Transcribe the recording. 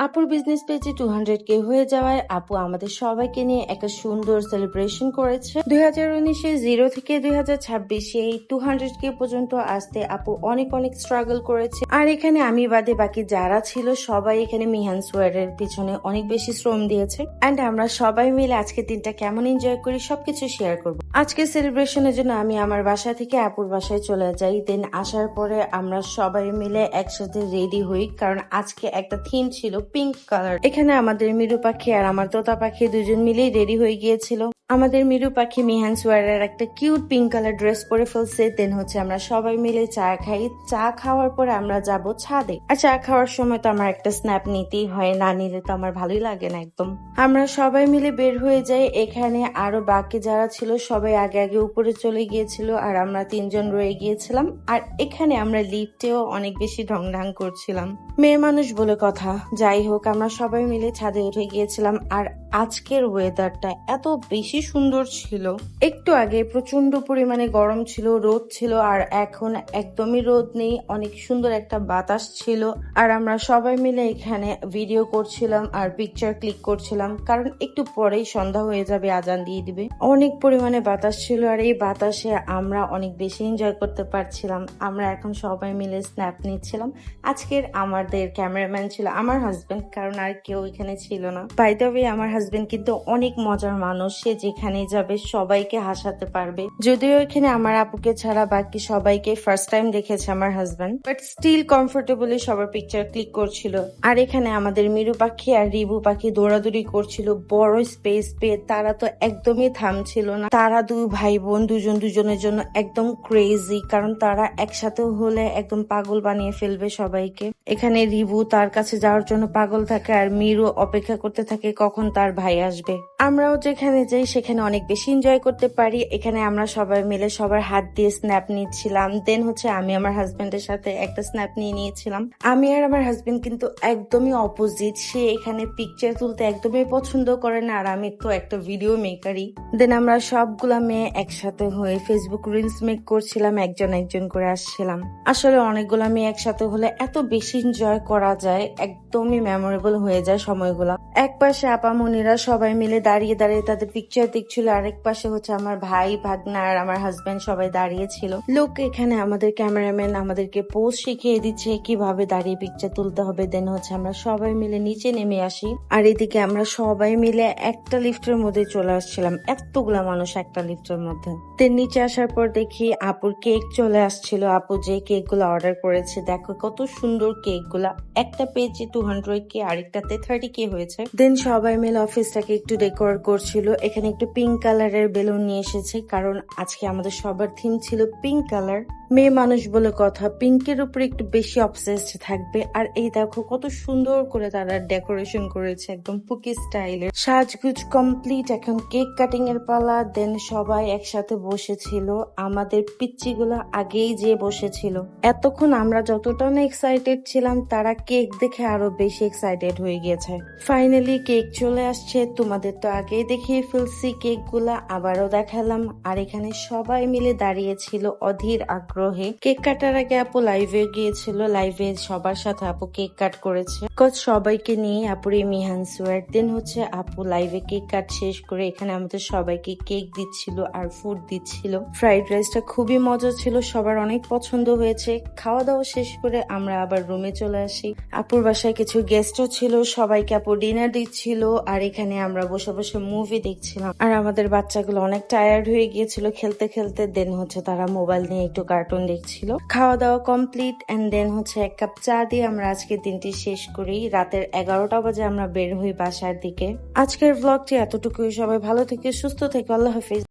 আপুর বিজনেস পেজে 200K হয়ে যাওয়ায় আপু আমাদের সবাইকে নিয়ে একটা সুন্দর সেলিব্রেশন করেছে। 2019-এ 0 থেকে 2026-এ এই 200K পর্যন্ত আসতে আপু অনেক অনেক স্ট্রাগল করেছে। আর এখানে আমি বাদে বাকি যারা ছিল সবাই এখানে মিহান সোয়ারের পিছনে অনেক বেশি শ্রম দিয়েছে। অ্যান্ড আমরা সবাই মিলে আজকে দিনটা কেমন এনজয় করি সবকিছু শেয়ার করবো। আজকে সেলিব্রেশনের জন্য আমি আমার বাসা থেকে আপুর বাসায় চলে যাই। দেন আসার পরে আমরা সবাই মিলে একসাথে রেডি হই, কারণ আজকে একটা থিম ছিল পিঙ্ক কালার। এখানে আমাদের মিরু পাখি আর আমার তোতা পাখি দুজন মিলেই রেডি হয়ে গিয়েছিল। আমাদের মিরু পাখি মিহান সোয়ারের একটা কিউট পিঙ্ক কালার ড্রেস পরে ফেলছে। দেন আমরা সবাই মিলে চা খাই। চা খাওয়ার পরে আমরা যাব ছাদে। আর চা খাওয়ার সময় তো আমার একটা স্ন্যাপ নিতেই হয়, না নিলে তো আমার ভালোই লাগে না একদম। আমরা সবাই মিলে বের হয়ে যাই। এখানে আরো বাকি যারা ছিল সবাই আগে আগে উপরে চলে গিয়েছিল আর আমরা 3জন রয়ে গিয়েছিলাম। আর এখানে আমরা লিফটেও অনেক বেশি ঢংঢাং করছিলাম। মেয়ে মানুষ বলে কথা, যাই হোক আমরা সবাই মিলে ছাদে উঠে গিয়েছিলাম। আর আজকের ওয়েদারটা এত বেশি সুন্দর ছিল। একটু আগে প্রচন্ড পরিমাণে গরম ছিল, রোদ ছিল, আর এখন একদমই রোদ নেই, অনেক সুন্দর একটা বাতাস ছিল। আর আমরা সবাই মিলে এখানে ভিডিও করছিলাম আর পিকচার ক্লিক করছিলাম, কারণ একটু পরেই সন্ধ্যা হয়ে যাবে, আজান দিয়ে দিবে। অনেক পরিমাণে বাতাস ছিল আর এই বাতাসে আমরা অনেক বেশি এনজয় করতে পারছিলাম। আমরা এখন সবাই মিলে স্ন্যাপ নিচ্ছিলাম। আজকের আমাদের ক্যামেরাম্যান ছিল আমার হাজবেন্ড, কারণ আর কেউ এখানে ছিল না। বাই দ্য ওয়ে আমার হাজবেন্ড কিন্তু অনেক মজার মানুষ, সে যেখানে যাবে সবাইকে হাসাতে পারবে। যদিও এখানে আমার আপুকে ছাড়া বাকি সবাইকে ফার্স্ট টাইম দেখেছে আমার হাজবেন্ড, বাট স্টিল কমফোর্টেবলি সবার পিকচার ক্লিক করছিল। আর এখানে আমাদের মিরু পাখি আর রিবু পাখি দৌড়াদৌড়ি করছিল বড় স্পেস পেয়ে। তারা তো একদমই থামছিল না। তারা দুই ভাই বোন দুজনের জন্য একদম ক্রেজি, কারণ তারা একসাথে হলে একদম পাগল বানিয়ে ফেলবে সবাইকে। এখানে রিবু তার কাছে যাওয়ার জন্য পাগল থাকে আর মিরু অপেক্ষা করতে থাকে কখন তার ভাই আসবে। আমরাও যেখানে যাই সেখানে অনেক বেশি এনজয় করতে পারি। এখানে আমরা সবাই মিলে সবার হাত দিয়ে স্ন্যাপ নিচ্ছিলাম। দেন আমি আমার হাজবেন্ডের সাথে একটা স্ন্যাপ নিয়ে নিয়েছিলাম। আমি আর আমার হাজবেন্ড কিন্তু একদমই অপোজিট। সে এখানে পিকচার তুলতে একদমই পছন্দ করে না, আর আমি তো একটা ভিডিও মেকারই। দেন আমরা সবগুলা মেয়ে একসাথে হয়ে ফেসবুক রিলস মেক করছিলাম, একজন একজন করে আসছিলাম। আসলে অনেকগুলা মেয়ে একসাথে হলে এত বেশি এনজয় করা যায়, একদমই মেমোরেবল হয়ে যায় সময়গুলা। এক পাশে আপামনিরা সবাই মিলে দাঁড়িয়ে দাঁড়িয়ে তাদের পিকচার দেখছিল, আরেক পাশে আমার ভাই ভাগনা আর আমার হাজবেন্ড সবাই দাঁড়িয়ে ছিল। লোক এখানে আমাদের ক্যামেরাম্যান আমাদেরকে পোজ শিখিয়ে দিচ্ছে কিভাবে দাঁড়িয়ে পিকচার তুলতে হবে। দেন আমরা সবাই মিলে নিচে নেমে আসি। আর এদিকে আমরা সবাই মিলে একটা লিফটের মধ্যে চলে আসছিলাম, এতগুলা মানুষ একটা লিফটের মধ্যে। দেন নিচে আসার পর দেখি আপুর কেক চলে আসছিল। আপু যে কেক গুলা অর্ডার করেছে, দেখো কত সুন্দর কেক গুলা। একটা পেজে 200K, আরেকটাতে 30K হয়েছে। দেন সবাই মিলে অফিসটাকে একটু ডেকোর করছিল। এখানে একটু পিঙ্ক কালারের বেলুন নিয়ে এসেছে, কারণ আজকে আমাদের সবার থিম ছিল পিঙ্ক কালার। মেয়ে মানুষ বলে কথা, পিঙ্কের উপরে একটু বেশি অবসেসড থাকবে। আর এই দেখো কত সুন্দর করে তারা ডেকোরেশন করেছে, একদম পুকি স্টাইলের। সাজগুজ কমপ্লিট, এখন কেক কাটিং এর পালা। দেন সবাই একসাথে বসেছিল। আমাদের পিচ্চিগুলো আগেই যে বসেছিল। এতক্ষণ আমরা যতটা না এক্সাইটেড ছিলাম, তারা কেক দেখে আরো বেশি এক্সাইটেড হয়ে গিয়েছে। ফাইনালি কেক চলে আসছে। তোমাদের তো আগেই দেখিয়ে ফেলছি কেক গুলা, আবারও দেখালাম। আর এখানে সবাই মিলে দাঁড়িয়েছিল অধীর আগ্রহে। কেক কাটার আগে আপু লাইভে গিয়েছিল, লাইভে সবার সাথে আপু কেক কাট করেছে। সবাইকে নিয়ে আপুরে মিহান সোয়ার। দেন আপু লাইভে কেক কাট শেষ করে এখানে আমাদের সবাইকে কেক দিচ্ছিল আর ফুড দিচ্ছিল। ফ্রাইড রাইসটা খুবই মজা ছিল, সবার অনেক পছন্দ হয়েছে। খাওয়া দাওয়া শেষ করে আমরা আবার রুমে চলে আসি। আপুর বাসায় কিছু গেস্টও ছিল, সবাইকে আপু ডিনার দিচ্ছিল। আর এখানে আমরা বসে বসে মুভি দেখছিলাম। আর আমাদের বাচ্চাগুলো অনেক টায়ার্ড হয়ে গিয়েছিল খেলতে খেলতে। দেন তারা মোবাইল নিয়ে একটু কার্টুন দেখছিল। খাওয়া দাওয়া কমপ্লিট এন্ড দেন এক কাপ চা দিয়ে আমরা আজকের দিনটি শেষ করি। রাতের 11টা বাজে আমরা বের হই বাসার দিকে। আজকের ব্লগটি এতটুকুই। সবাই ভালো থেকে সুস্থ থেকে, আল্লাহ হাফিজ।